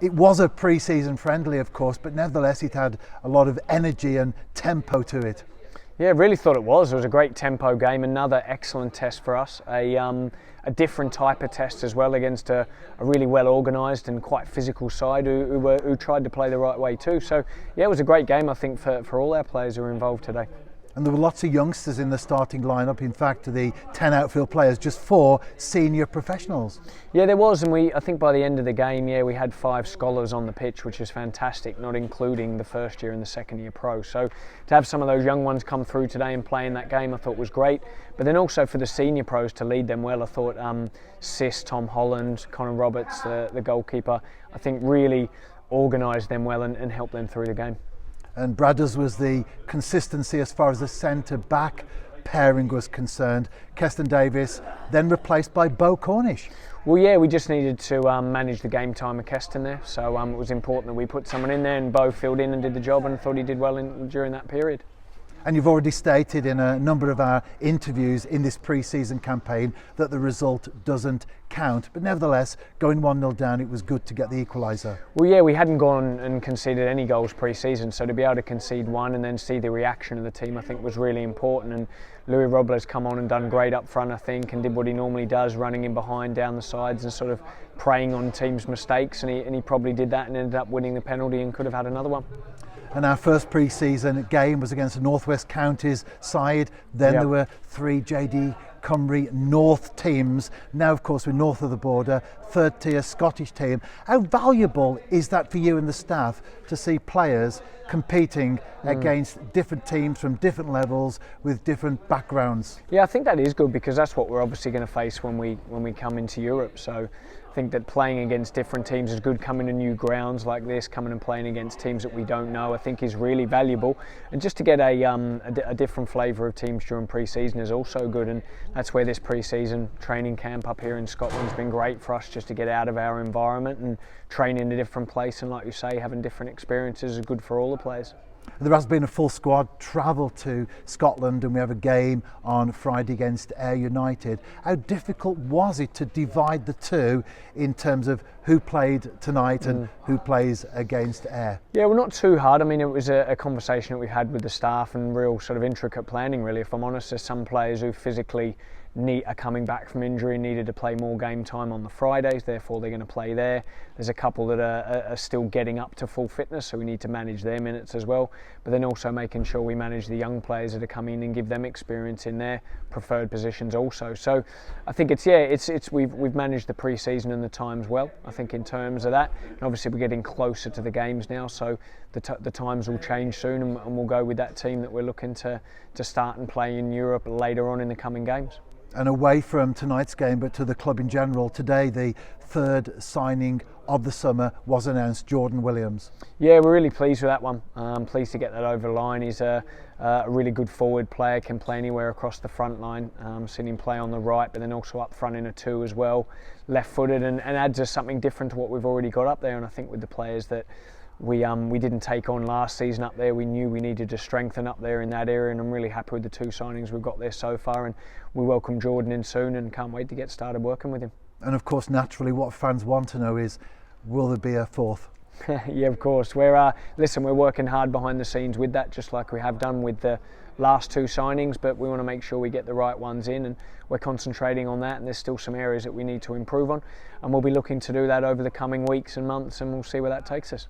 It was a pre-season friendly, of course, but nevertheless it had a lot of energy and tempo to it. Yeah, really thought it was. It was a great tempo game, another excellent test for us. A different type of test as well against a really well organised and quite physical side who tried to play the right way too. So yeah, it was a great game I think for all our players who were involved today. And there were lots of youngsters in the starting lineup. In fact, the 10 outfield players, just 4 senior professionals. Yeah, there was, and I think by the end of the game, yeah, we had 5 scholars on the pitch, which is fantastic, not including the first year and the second year pro. So to have some of those young ones come through today and play in that game, I thought was great. But then also for the senior pros to lead them well, I thought Sis, Tom Holland, Connor Roberts, the goalkeeper, I think really organised them well and helped them through the game. And Bradders was the consistency as far as the centre-back pairing was concerned. Keston Davis then replaced by Bo Cornish. Well, yeah, we just needed to manage the game time of Keston there, so it was important that we put someone in there, and Bo filled in and did the job, and I thought he did well during that period. And you've already stated in a number of our interviews in this pre-season campaign that the result doesn't count, but nevertheless, going 1-0 down, it was good to get the equaliser. Well, yeah, we hadn't gone and conceded any goals pre-season, so to be able to concede one and then see the reaction of the team, I think was really important. And Louis Robles come on and done great up front, I think, and did what he normally does, running in behind, down the sides, and sort of preying on teams' mistakes. And he probably did that and ended up winning the penalty and could have had another one. And our first pre-season game was against the North West Counties side. Then there were 3 JD Cymru North teams. Now, of course, we're north of the border, third tier Scottish team. How valuable is that for you and the staff to see players competing against different teams from different levels with different backgrounds? Yeah, I think that is good because that's what we're obviously going to face when we come into Europe. So I think that playing against different teams is good. Coming to new grounds like this, coming and playing against teams that we don't know, I think is really valuable. And just to get a different flavour of teams during pre-season is also good. And that's where this pre-season training camp up here in Scotland's been great for us, just to get out of our environment and train in a different place. And like you say, having different experiences is good for all the players. There has been a full squad travel to Scotland, and we have a game on Friday against Ayr United. How difficult was it to divide the two in terms of who played tonight and who plays against Ayr? Yeah, well, not too hard. I mean, it was a conversation that we've had with the staff and real sort of intricate planning, really. If I'm honest, there's some players who physically are coming back from injury and needed to play more game time on the Fridays, therefore they're going to play there. There's a couple that are still getting up to full fitness, so we need to manage their minutes as well, but then also making sure we manage the young players that are coming in and give them experience in their preferred positions also. So I think we've managed the pre-season and the times well, I think, in terms of that. And obviously we're getting closer to the games now, so the times will change soon, and we'll go with that team that we're looking to start and play in Europe later on in the coming games. And away from tonight's game, but to the club in general, today the third signing of the summer was announced, Jordan Williams. Yeah, we're really pleased with that one. Pleased to get that over the line. He's a really good forward player, can play anywhere across the front line. Seen him play on the right, but then also up front in a 2 as well, left-footed, and adds us something different to what we've already got up there. And I think with the players that we didn't take on last season up there, we knew we needed to strengthen up there in that area, and I'm really happy with the 2 signings we've got there so far, and we welcome Jordan in soon and can't wait to get started working with him. And of course, naturally, what fans want to know is, will there be a fourth? Yeah, of course. We're working hard behind the scenes with that, just like we have done with the last 2 signings, but we want to make sure we get the right ones in, and we're concentrating on that, and there's still some areas that we need to improve on, and we'll be looking to do that over the coming weeks and months, and we'll see where that takes us.